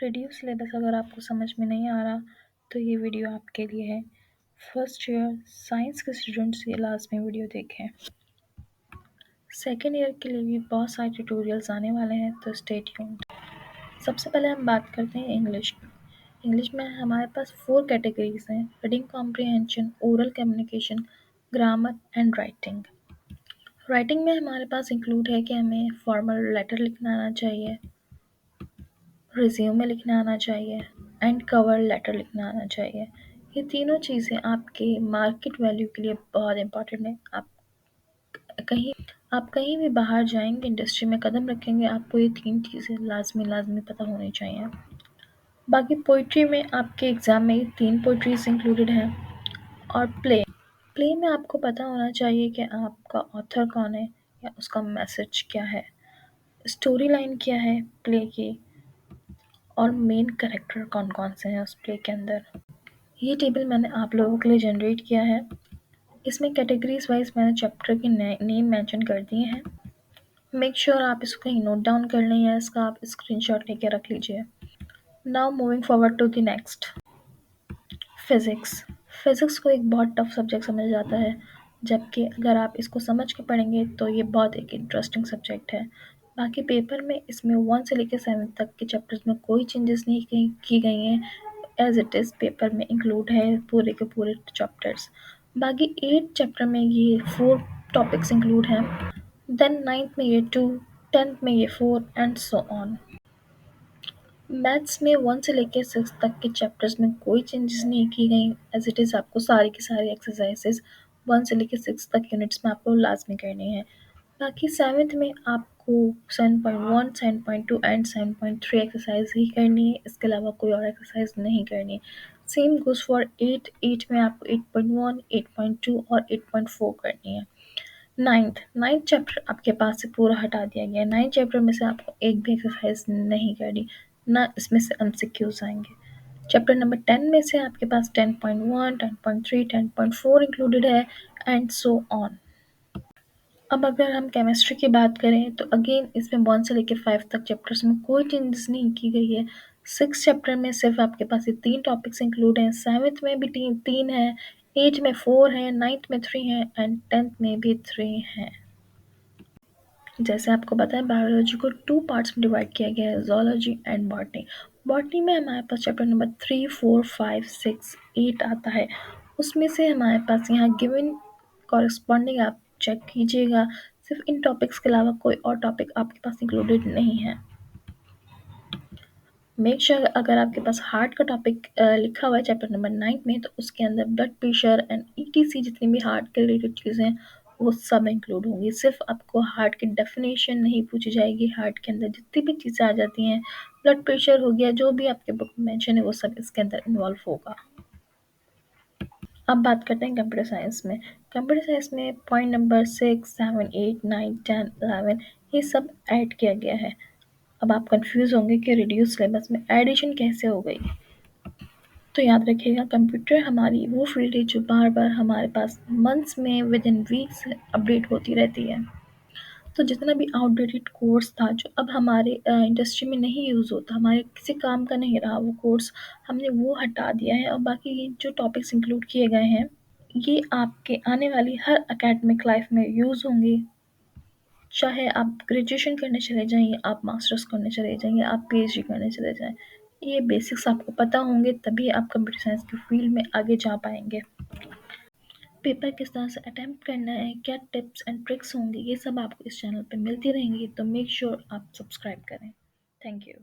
Radio syllabus अगर आपको समझ में नहीं आ रहा तो ये वीडियो आपके लिए है। फर्स्ट ईयर साइंस के स्टूडेंट्स ये लास्ट में वीडियो देखें। सेकेंड ईयर के लिए भी बहुत सारे ट्यूटोरियल्स आने वाले हैं, तो स्टे ट्यून्ड। सबसे पहले हम बात करते हैं इंग्लिश की। इंग्लिश में हमारे पास 4 कैटेगरीज हैं: reading comprehension, oral communication, grammar and writing. Writing में हमारे पास इंक्लूड है कि हमें फॉर्मल लेटर लिखना आना चाहिए, रिज्यूमे लिखना आना चाहिए एंड कवर लेटर लिखना आना चाहिए। ये तीनों चीज़ें आपके मार्केट वैल्यू के लिए बहुत इंपॉर्टेंट है। कहीं आप कहीं भी बाहर जाएंगे, इंडस्ट्री में कदम रखेंगे, आपको ये 3 चीज़ें लाज़मी पता होनी चाहिए। बाकी पोइट्री में आपके एग्ज़ाम में ये 3 पोइट्रीज़ इंक्लूडेड हैं। और प्ले में आपको पता होना चाहिए कि आपका ऑथर कौन है या उसका मैसेज क्या है, स्टोरी लाइन क्या है प्ले की, और मेन कैरेक्टर कौन-कौन से हैं उस प्ले के अंदर। ये टेबल मैंने आप लोगों के लिए जनरेट किया है। इसमें कैटेगरीज वाइज मैंने चैप्टर के नेम मेंशन कर दिए हैं। मेक श्योर आप इसको कहीं नोट डाउन कर लें या इसका आप स्क्रीनशॉट लेके रख लीजिए। Now moving forward to the next, physics. Physics को एक बहुत टफ सब्जेक्ट समझा जाता है, जबकि अगर आप इसको समझ के पढ़ेंगे तो ये बहुत एक इंटरेस्टिंग सब्जेक्ट है। बाकी पेपर में इसमें 1 से लेकर 7 तक के चैप्टर्स में कोई चेंजेस नहीं की गई हैं। एज इट इज़ पेपर में इंक्लूड है पूरे के पूरे चैप्टर्स। बाकी 8 चैप्टर में ये 4 टॉपिक्स इंक्लूड हैं। देन 9th में ये 2, 10th में ये 4 एंड सो ऑन। मैथ्स में 1 से लेकर 6 तक के चैप्टर्स में कोई चेंजेस नहीं की गई। एज इट इज़ आपको सारी की सारी एक्सरसाइजेज 1 से लेकर 6 तक यूनिट्स में आपको लाजमी करनी है। बाकी 7th में आपको 7.1, 7.2 एंड 7.3 एक्सरसाइज ही करनी है, इसके अलावा कोई और एक्सरसाइज नहीं करनी है। सेम गोज़ फॉर 8 में आपको 8.1, 8.2 और 8.4 करनी है। नाइन्थ चैप्टर आपके पास से पूरा हटा दिया गया है। 9th चैप्टर में से आपको एक भी एक्सरसाइज नहीं करनी, ना इसमें से एमसीक्यूज आएंगे। चैप्टर नंबर 10 में से आपके पास 10.1, 10.3, 10.4 इंक्लूडेड है एंड सो ऑन। अब अगर हम केमिस्ट्री की बात करें तो अगेन इसमें 1 से लेकर 5 तक चैप्टर्स में कोई चेंजेस नहीं की गई है। 6 चैप्टर में सिर्फ आपके पास ये 3 टॉपिक्स इंक्लूड हैं। 7th में भी 3 है, 8 में 4 है, 9th में 3 है एंड 10th में भी 3 हैं। जैसे आपको पता है बायोलॉजी को 2 पार्ट्स में डिवाइड किया गया है, ज़ूलॉजी एंड बॉटनी। बॉटनी में हमारे पास चैप्टर नंबर 3, 4, 5, 6, 8 आता है। उसमें से हमारे पास यहाँ गिवन कॉरेस्पॉन्डिंग आप चेक कीजिएगा, सिर्फ इन टॉपिक्स के अलावा कोई और टॉपिक आपके पास इंक्लूडेड नहीं है। मेक श्योर अगर आपके पास हार्ट का टॉपिक लिखा हुआ है चैप्टर नंबर 9 में, तो उसके अंदर ब्लड प्रेशर एंड ईटीसी जितनी भी हार्ट के रिलेटेड चीज़ें हैं वो सब इंक्लूड होंगी। सिर्फ आपको हार्ट की डेफिनेशन नहीं पूछी जाएगी, हार्ट के अंदर जितनी भी चीज़ें आ जाती हैं, ब्लड प्रेशर हो गया, जो भी आपके बुक में मेंशन है वो सब इसके अंदर इन्वॉल्व होगा। अब बात करते हैं कंप्यूटर साइंस में। कंप्यूटर साइंस में पॉइंट नंबर 6, 7, 8, 9, 10, 11 ये सब ऐड किया गया है। अब आप कंफ्यूज होंगे कि रिड्यूस सिलेबस में एडिशन कैसे हो गई। तो याद रखिएगा, कंप्यूटर हमारी वो फील्ड है जो बार-बार हमारे पास मंथ्स में, विद इन वीक्स अपडेट होती रहती है। तो जितना भी आउटडेटेड कोर्स था जो अब हमारे इंडस्ट्री में नहीं यूज़ होता, हमारे किसी काम का नहीं रहा वो कोर्स, हमने वो हटा दिया है और बाकी ये जो टॉपिक्स इंक्लूड किए गए हैं, ये आपके आने वाली हर एकेडमिक लाइफ में यूज़ होंगे। चाहे आप ग्रेजुएशन करने चले जाएँ, आप मास्टर्स करने चले जाएँ या आप पीएचडी करने चले जाएँ, ये बेसिक्स आपको पता होंगे तभी आप कंप्यूटर साइंस की फील्ड में आगे जा पाएँगे। पेपर किस तरह से अटेम्प्ट करना है, क्या टिप्स एंड ट्रिक्स होंगे, ये सब आपको इस चैनल पे मिलती रहेंगी, तो मेक श्योर आप सब्सक्राइब करें। Thank you.